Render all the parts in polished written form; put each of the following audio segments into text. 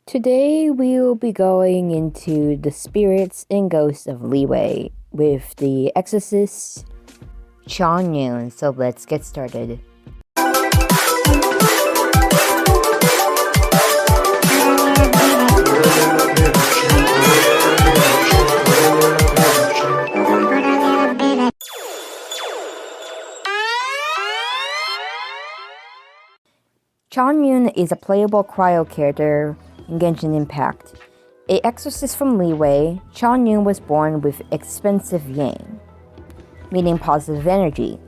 Today we will be going into the spirits and ghosts of Leeway with the exorcist Chongyun. So let's get started. Chongyun is a playable cryo character in Genshin Impact. A exorcist from Leeway, Chongyun was born with expensive yang, meaning positive energy,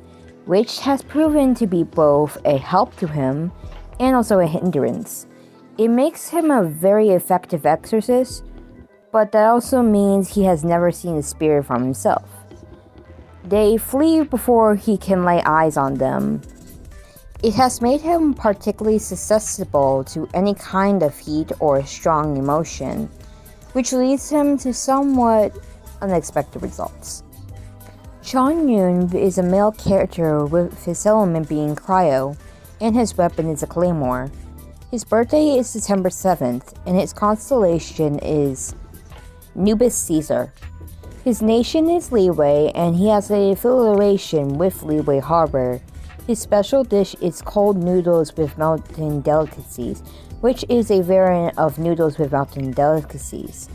which has proven to be both a help to him and also a hindrance. It makes him a very effective exorcist, but that also means he has never seen a spirit from himself. They flee before he can lay eyes on them. It has made him particularly susceptible to any kind of heat or strong emotion, which leads him to somewhat unexpected results. Chongyun is a male character with his element being cryo, and his weapon is a claymore. His birthday is December 7th, and his constellation is Nubis Caesar. His nation is Leeway, and he has an affiliation with Leeway Harbor. His special dish is cold noodles with mountain delicacies, which is a variant of noodles with mountain delicacies.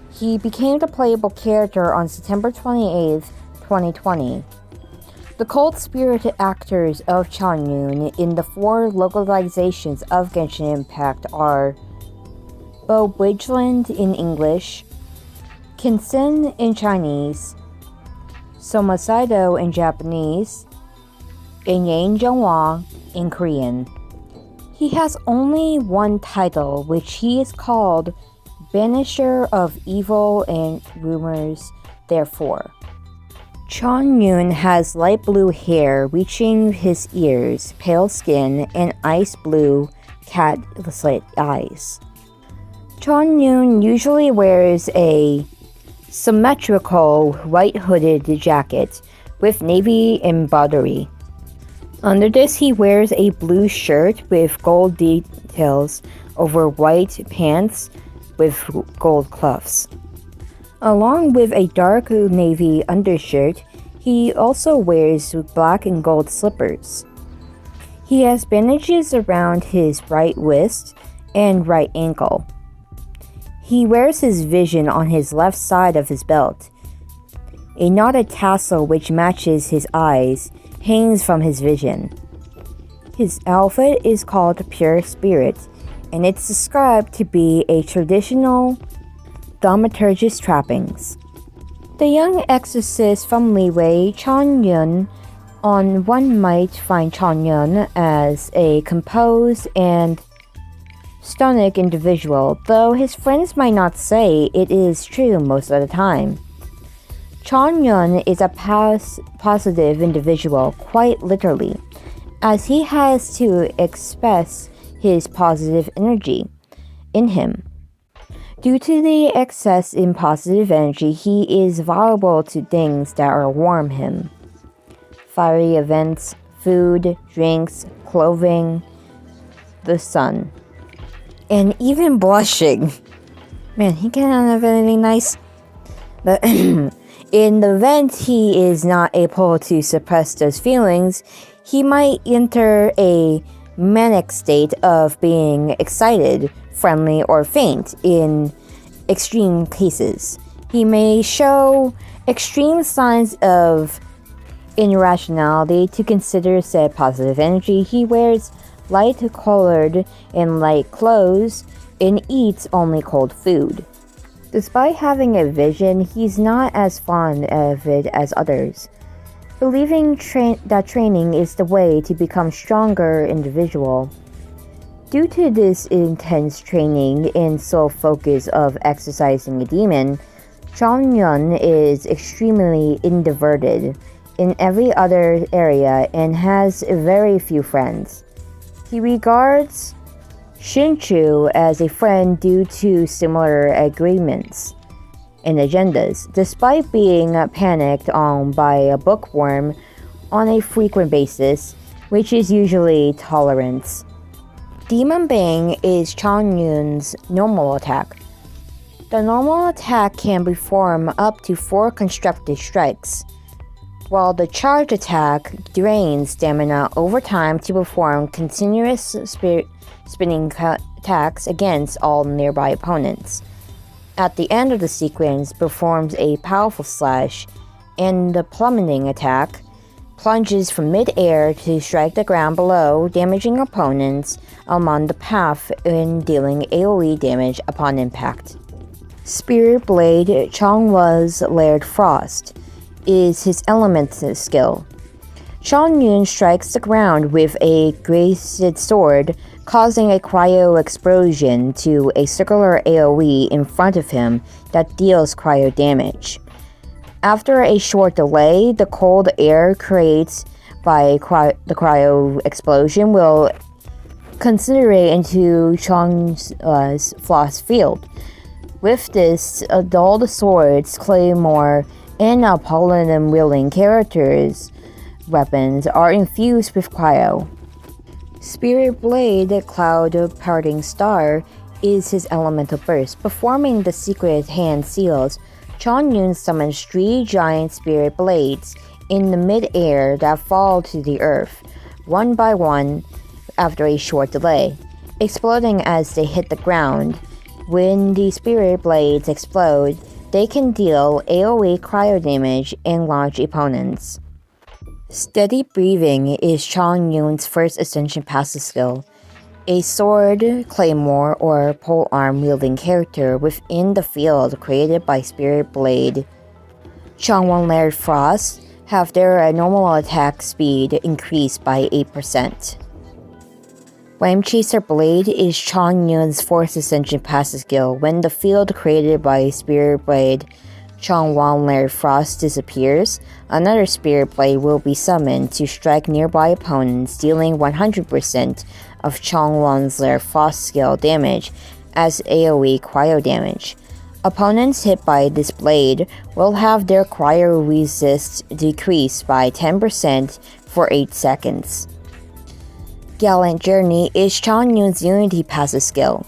He became the playable character on September 28th, 2020. The cult spirit actors of Chongyun in the 4 localizations of Genshin Impact are Bo Bridgeland in English, Kinsen in Chinese, Somosaido in Japanese, and Yang Zhonghua in Korean. He has only one title, which he is called Banisher of Evil and Rumors, therefore. Chongyun has light blue hair reaching his ears, pale skin, and ice blue cat-slit eyes. Chongyun usually wears a symmetrical white hooded jacket with navy embroidery. Under this, he wears a blue shirt with gold details over white pants with gold cuffs. Along with a dark navy undershirt, he also wears black and gold slippers. He has bandages around his right wrist and right ankle. He wears his vision on his left side of his belt. A knotted tassel which matches his eyes hangs from his vision. His outfit is called Pure Spirit, and it's described to be a traditional thaumaturgist trappings. The young exorcist from Leeway, Chongyun, on one might find Chongyun as a composed and stoic individual, though his friends might not say it is true most of the time. Chongyun is a positive individual, quite literally, as he has to express his positive energy in him. Due to the excess in positive energy, he is vulnerable to things that warm him. Fiery events, food, drinks, clothing, the sun, and even blushing. Man, he can't have anything nice. But in the event he is not able to suppress those feelings, he might enter a manic state of being excited, friendly, or faint in extreme cases. He may show extreme signs of irrationality. To consider said positive energy, he wears light-colored and light clothes and eats only cold food. Despite having a vision, he's not as fond of it as others, believing that training is the way to become a stronger individual. Due to this intense training and sole focus of exercising a demon, Chongyun is extremely introverted in every other area and has very few friends. He regards Shinchu as a friend due to similar agreements and agendas, despite being panicked on by a bookworm on a frequent basis, which is usually tolerance. Demon Bang is Chongyun's normal attack. The normal attack can perform up to 4 constructive strikes, while the charge attack drains stamina over time to perform continuous spinning attacks against all nearby opponents. At the end of the sequence, performs a powerful slash, and the plummeting attack plunges from mid-air to strike the ground below, damaging opponents along the path and dealing AoE damage upon impact. Spirit Blade Chongyun's Layered Frost is his element skill. Chongyun strikes the ground with a graced sword, causing a cryo explosion to a circular AoE in front of him that deals cryo damage. After a short delay, the cold air created by the cryo explosion will concentrate into Chong's floss field. With this, all the swords, claymore, and Apollonium-wielding characters' weapons are infused with cryo. Spirit Blade Cloud Parting Star is his elemental burst. Performing the secret hand seals, Chongyun summons 3 giant spirit blades in the mid-air that fall to the earth, one by one after a short delay, exploding as they hit the ground. When the spirit blades explode, they can deal AoE cryo damage and launch opponents. Steady Breathing is Chongyun's first Ascension passive skill. A sword, claymore, or polearm wielding character within the field created by Spirit Blade Chongyun Layered Frost have their normal attack speed increased by 8%. Flame Chaser Blade is Chongyun's fourth Ascension passive skill. When the field created by Spirit Blade Chongyun Layered Frost disappears, another Spirit Blade will be summoned to strike nearby opponents, dealing 100% of Chongyun's Layered Frost skill damage as AoE cryo damage. Opponents hit by this blade will have their cryo resist decreased by 10% for 8 seconds. Gallant Journey is Chongyun's Unity passive skill.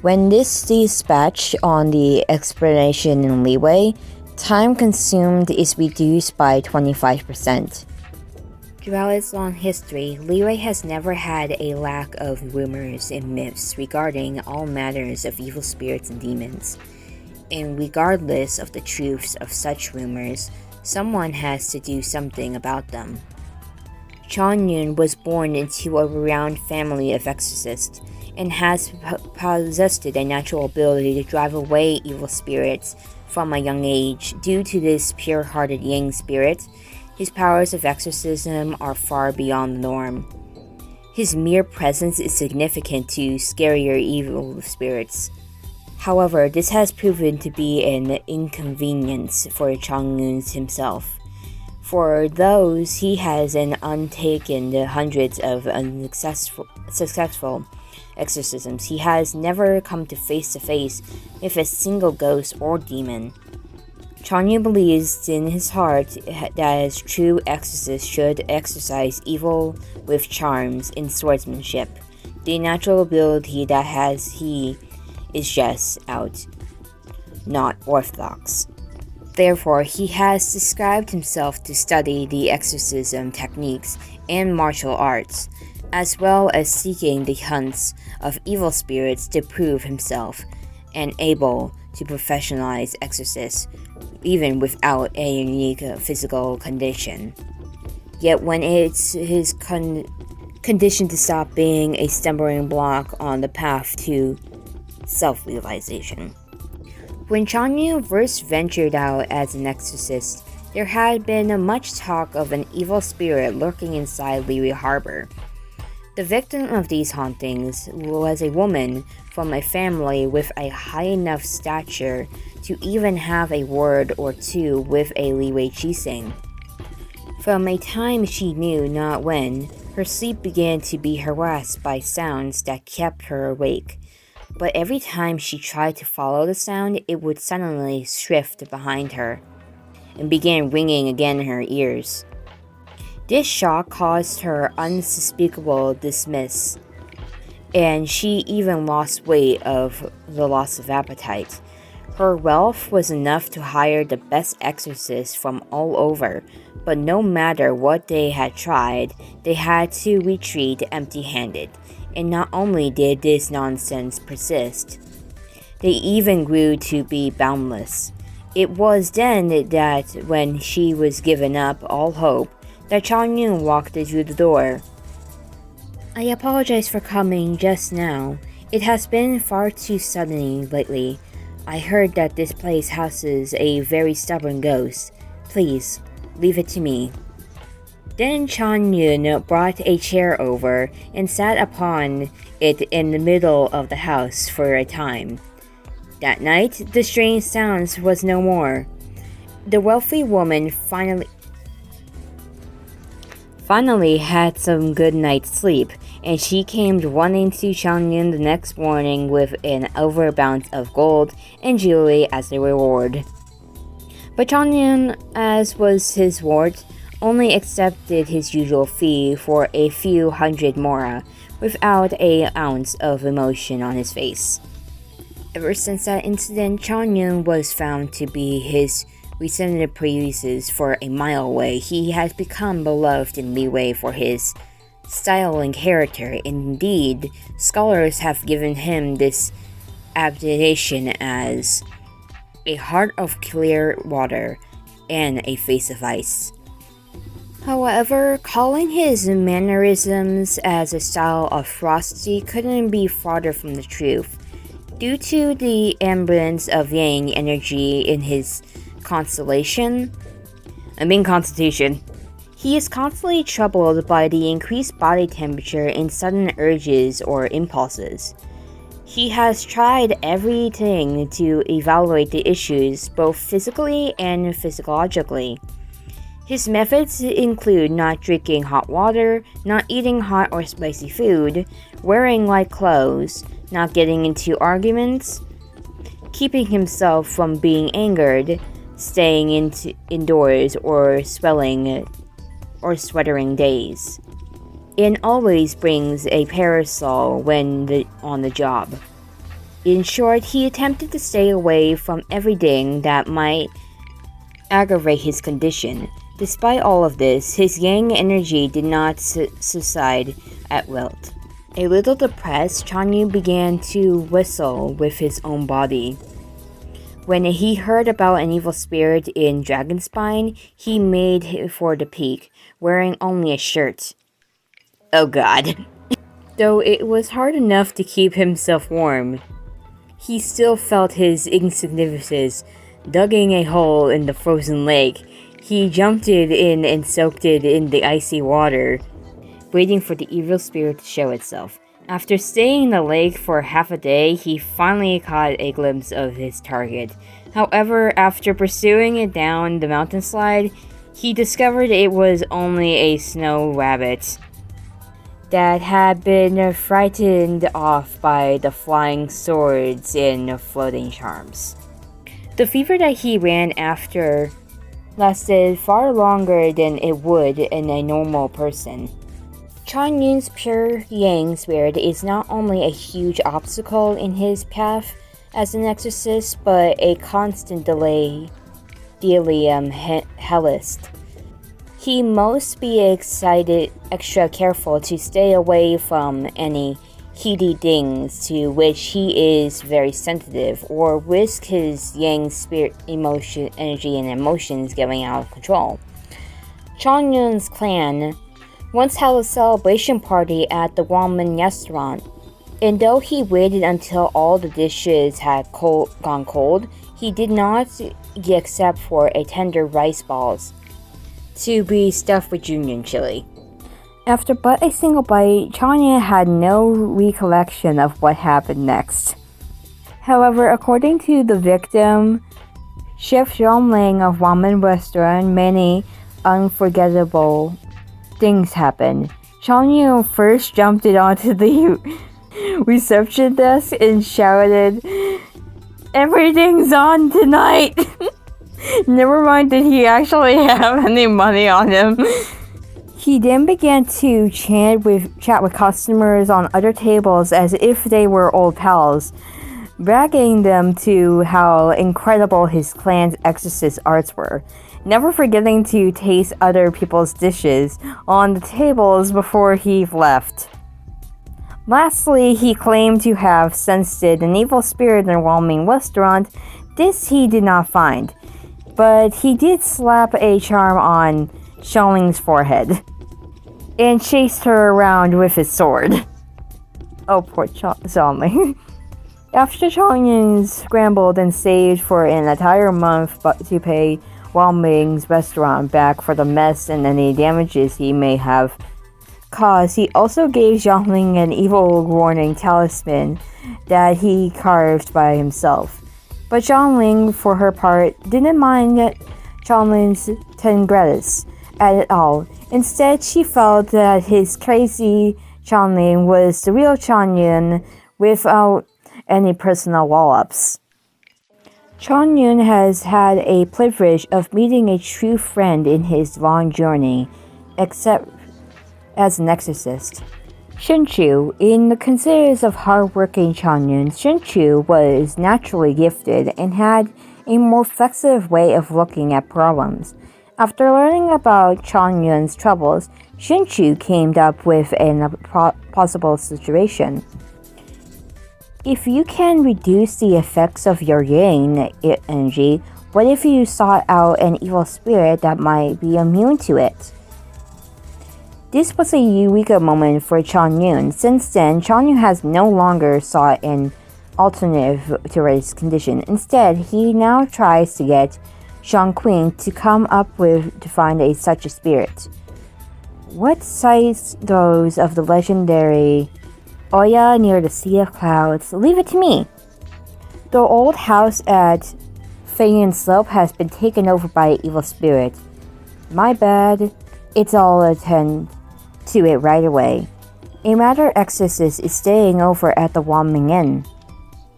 When this dispatched on the explanation in leeway, time consumed is reduced by 25%. Throughout its long history, Leeway has never had a lack of rumors and myths regarding all matters of evil spirits and demons. And regardless of the truths of such rumors, someone has to do something about them. Chongyun was born into a renowned family of exorcists and has possessed a natural ability to drive away evil spirits from a young age. Due to this pure-hearted Yang spirit, his powers of exorcism are far beyond the norm. His mere presence is significant to scarier evil spirits. However, this has proven to be an inconvenience for Chongyun himself. For those he has undertaken hundreds of successful exorcisms, he has never come to face with a single ghost or demon. Chongyun believes in his heart that as true exorcist should exorcise evil with charms and swordsmanship. The natural ability that he is just out, not orthodox. Therefore, he has described himself to study the exorcism techniques and martial arts, as well as seeking the hunts of evil spirits to prove himself and able to professionalize exorcists even without a unique physical condition. Yet when it's his condition to stop being a stumbling block on the path to self-realization. When Chongyun first ventured out as an exorcist, there had been much talk of an evil spirit lurking inside Liyue Harbor. The victim of these hauntings was a woman from a family with a high enough stature to even have a word or two with a Liyue Qixing. From a time she knew not when, her sleep began to be harassed by sounds that kept her awake. But every time she tried to follow the sound, it would suddenly shift behind her and began ringing again in her ears. This shock caused her unspeakable dismay, and she even lost weight of the loss of appetite. Her wealth was enough to hire the best exorcists from all over, but no matter what they had tried, they had to retreat empty-handed. And not only did this nonsense persist, they even grew to be boundless. It was then that when she was given up all hope, that Chongyun walked through the door. "I apologize for coming just now. It has been far too sudden lately. I heard that this place houses a very stubborn ghost. Please, leave it to me." Then Chongyun brought a chair over and sat upon it in the middle of the house for a time. That night, the strange sounds was no more. The wealthy woman finally had some good night's sleep, and she came running to Chongyun the next morning with an overbounce of gold and jewelry as a reward. But Chongyun, as was his wont, only accepted his usual fee for a few hundred mora, without an ounce of emotion on his face. Ever since that incident, Chongyun was found to be his representative praises for a mile away. He has become beloved in Liyue for his style and character. Indeed, scholars have given him this appellation as a heart of clear water and a face of ice. However, calling his mannerisms as a style of frosty couldn't be farther from the truth. Due to the abundance of yang energy in his constitution, he is constantly troubled by the increased body temperature and sudden urges or impulses. He has tried everything to evaluate the issues, both physically and physiologically. His methods include not drinking hot water, not eating hot or spicy food, wearing light clothes, not getting into arguments, keeping himself from being angered, staying indoors or sweating days, and always brings a parasol when on the job. In short, he attempted to stay away from everything that might aggravate his condition. Despite all of this, his yang energy did not subside at will. A little depressed, Chongyun began to wrestle with his own body. When he heard about an evil spirit in Dragonspine, he made for the peak, wearing only a shirt. Oh god. Though it was hard enough to keep himself warm, he still felt his insignificance. Digging a hole in the frozen lake, he jumped it in and soaked it in the icy water, waiting for the evil spirit to show itself. After staying in the lake for half a day, he finally caught a glimpse of his target. However, after pursuing it down the mountainslide, he discovered it was only a snow rabbit that had been frightened off by the flying swords and floating charms. The fever that he ran after lasted far longer than it would in a normal person. Chongyun's pure yang spirit is not only a huge obstacle in his path as an exorcist, but a constant delirium hellist. He must be extra careful to stay away from any heady things to which he is very sensitive, or risk his yang spirit energy and emotions getting out of control. Chongyun's clan once held a celebration party at the ramen restaurant, and though he waited until all the dishes had gone cold, he did not except for a tender rice balls to be stuffed with Junyun chili. After but a single bite, Chongyun had no recollection of what happened next. However, according to the victim, Chef Zhongling of ramen restaurant, many unforgettable things happened. Chongyun first jumped it onto the reception desk and shouted, "Everything's on tonight!" Never mind, did he actually have any money on him? He then began to chat with customers on other tables as if they were old pals, bragging them to how incredible his clan's exorcist arts were, never forgetting to taste other people's dishes on the tables before he left. Lastly, he claimed to have sensed an evil spirit in a Wang restaurant. This he did not find, but he did slap a charm on Xiangling's forehead and chased her around with his sword. Oh, poor Xiangling. After Chongyun scrambled and saved for an entire month to pay Wang Ming's restaurant back for the mess and any damages he may have caused, he also gave Xiangling an evil warning talisman that he carved by himself. But Xiangling, for her part, didn't mind Chongling's tendencies at all. Instead, she felt that his crazy Chonling was the real Chongyun without any personal wall-ups. Chongyun has had a privilege of meeting a true friend in his long journey, except as an exorcist. Shinchu, in the considerate of hard-working Chongyun, Shinchu was naturally gifted and had a more flexible way of looking at problems. After learning about Chongyun's troubles, Shinchu came up with a possible situation. If you can reduce the effects of your yang energy, what if you sought out an evil spirit that might be immune to it? This was a eureka moment for Chongyun. Since then, Chongyun has no longer sought an alternative to his condition. Instead, he now tries to get Chongyun to come up with to find such a spirit. What sights those of the legendary Oya near the Sea of Clouds? Leave it to me. The old house at Feiyan Slope has been taken over by an evil spirit. My bad. I'll attend to it right away. A matter exorcist is staying over at the Wanming Inn.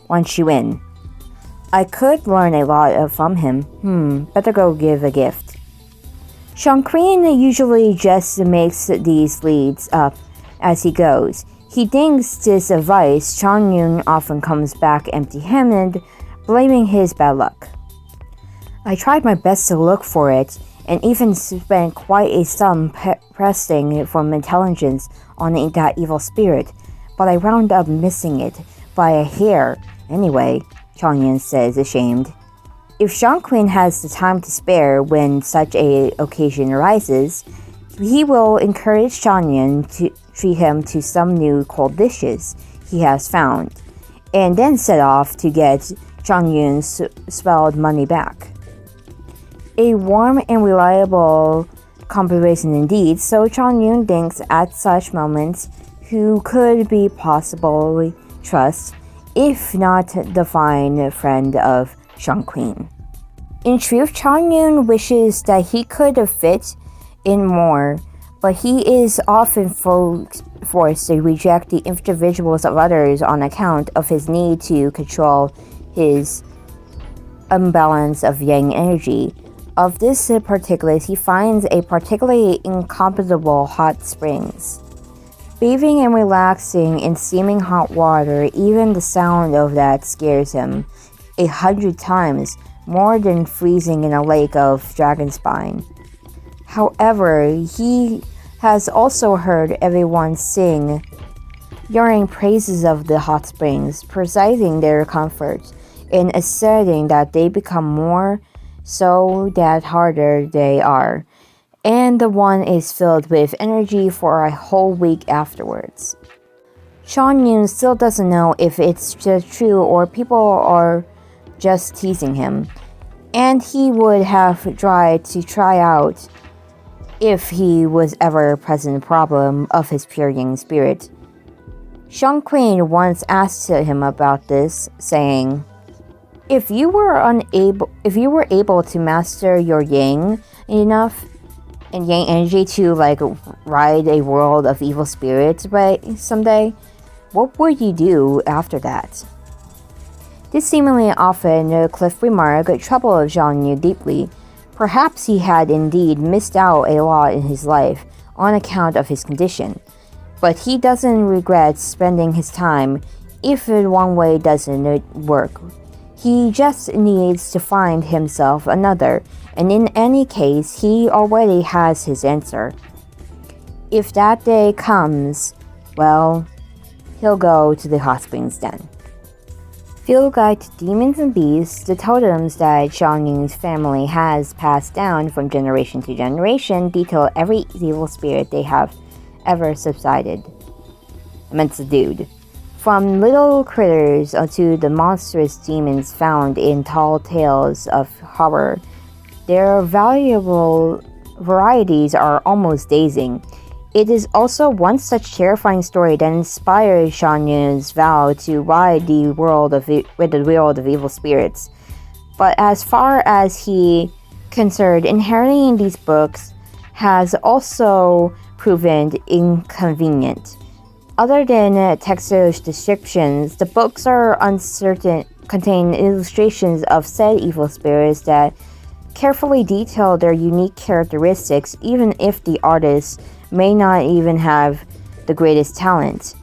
Wanshuin. I could learn a lot from him. Better go give a gift. Chongyun usually just makes these leads up as he goes. He thinks this advice. Chongyun often comes back empty-handed, blaming his bad luck. I tried my best to look for it, and even spent quite a sum pressing from intelligence on that evil spirit, but I wound up missing it by a hair. Anyway, Chongyun says, ashamed. If Chongyun has the time to spare when such a occasion arises, he will encourage Chongyun to treat him to some new cold dishes he has found, and then set off to get Chongyun's swelled money back. A warm and reliable comparison indeed, so Chongyun thinks at such moments who could be possibly trust, if not the fine friend of Chongyun. In truth, Chongyun wishes that he could have fit in more, but he is often forced to reject the individuals of others on account of his need to control his imbalance of yang energy. Of this particular, he finds a particularly incompatible hot springs. Bathing and relaxing in steaming hot water, even the sound of that scares him 100 times more than freezing in a lake of dragonspine. However, he has also heard everyone sing yearning praises of the hot springs, praising their comfort, and asserting that they become more so that harder they are, and the one is filled with energy for a whole week afterwards. Chongyun still doesn't know if it's just true or people are just teasing him, and he would have tried to try out if he was ever present problem of his pure yang spirit. Chongyun once asked him about this, saying, If you were able to master your yang enough and yang energy to ride a world of evil spirits someday, what would you do after that? This seemingly often cliff remark troubled Chongyun deeply. Perhaps he had indeed missed out a lot in his life on account of his condition. But he doesn't regret spending his time if one way doesn't work. He just needs to find himself another, and in any case, he already has his answer. If that day comes, well, he'll go to the hot springs then. Field Guide to Demons and Beasts, the totems that Chongyun's family has passed down from generation to generation, detail every evil spirit they have ever subsided. Subdued. From little critters to the monstrous demons found in tall tales of horror, their valuable varieties are almost dazing. It is also one such terrifying story that inspired Chongyun's vow to ride the world of evil spirits. But as far as he concerned, inheriting these books has also proven inconvenient. Other than textual descriptions, the books are uncertain, contain illustrations of said evil spirits that carefully detail their unique characteristics, even if the artist may not even have the greatest talent.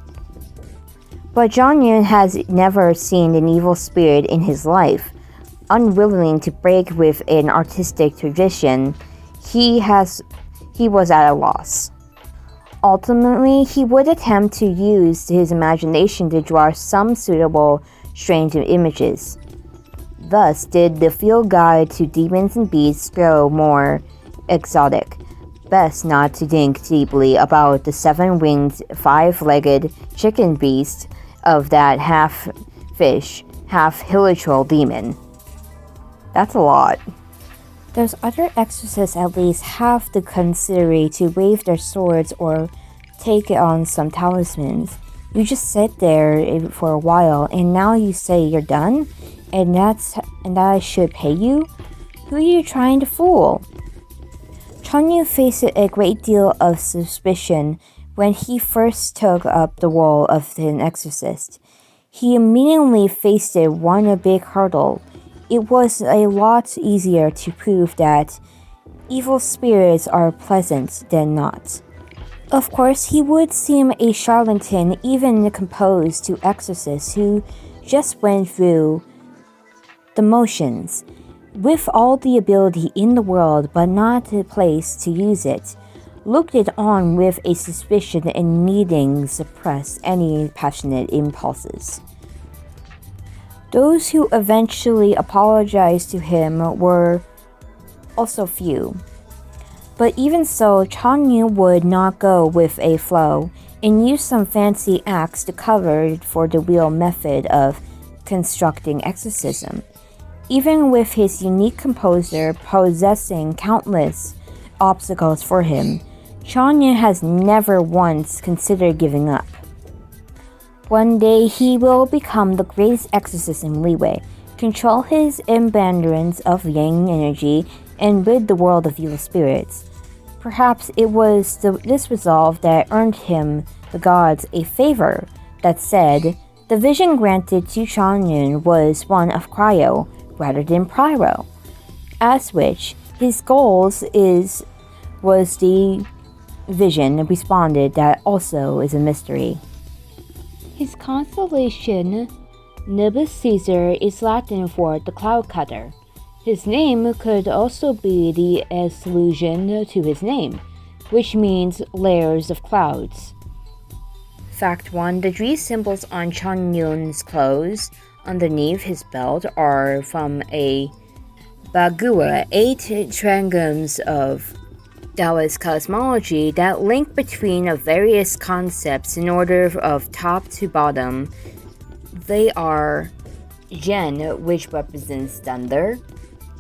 But Chongyun has never seen an evil spirit in his life. Unwilling to break with an artistic tradition, he was at a loss. Ultimately, he would attempt to use his imagination to draw some suitable strange images. Thus did the Field Guide to Demons and Beasts grow more exotic. Best not to think deeply about the 7-winged, 5-legged chicken beast of that half-fish, half-hilichurl demon. That's a lot. Those other exorcists at least have the considerate to wave their swords or take on some talismans. You just sit there for a while and now you say you're done? And that I should pay you? Who are you trying to fool? Chongyun faced a great deal of suspicion when he first took up the role of an exorcist. He immediately faced one big hurdle. It was a lot easier to prove that evil spirits are pleasant than not. Of course, he would seem a charlatan even composed to exorcists who just went through the motions, with all the ability in the world but not the place to use it, looked it on with a suspicion and needing suppress any passionate impulses. Those who eventually apologized to him were also few. But even so, Chongyun would not go with a flow and use some fancy acts to cover for the real method of constructing exorcism. Even with his unique composer possessing countless obstacles for him, Chongyun has never once considered giving up. One day he will become the greatest exorcist in Liyue, control his abundance of yang energy, and rid the world of evil spirits. Perhaps it was this resolve that earned him the gods a favor that said the vision granted to Chongyun was one of cryo rather than pyro, as which his goals was the vision responded that also is a mystery. His constellation, Nibus Caesar, is Latin for the cloud cutter. His name could also be the allusion to his name, which means layers of clouds. Fact 1. The 3 symbols on Chongyun's clothes underneath his belt are from a Bagua, 8 trigrams of Taoist cosmology that link between various concepts in order of top to bottom. They are Zhen, which represents thunder,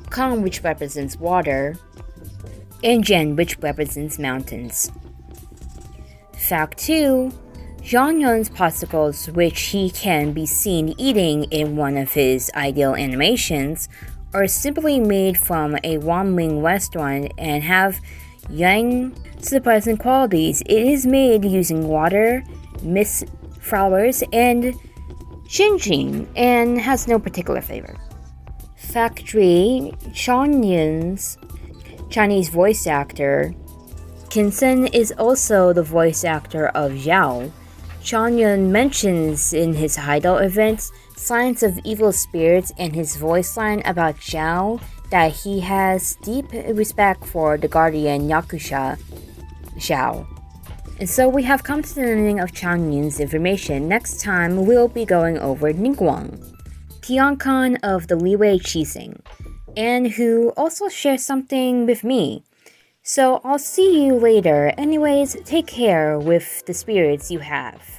Kang, which represents water, and Zhen, which represents mountains. Fact 2. Chongyun's popsicles, which he can be seen eating in one of his ideal animations, are simply made from a Wanling restaurant and have yang surprising qualities. It is made using water, mist flowers, and xinjing, and has no particular flavor. Fact 3. Chongyun's Chinese voice actor Kinsen is also the voice actor of Zhao. Chongyun mentions in his Idol event signs of evil spirits in his voice line about Zhao that he has deep respect for the guardian Yakusha, Zhao. And so we have come to the ending of Chongyun's information. Next time we'll be going over Ningguang, Tiancon of the Liwei Qixing, and who also shares something with me. So I'll see you later. Anyways, take care with the spirits you have.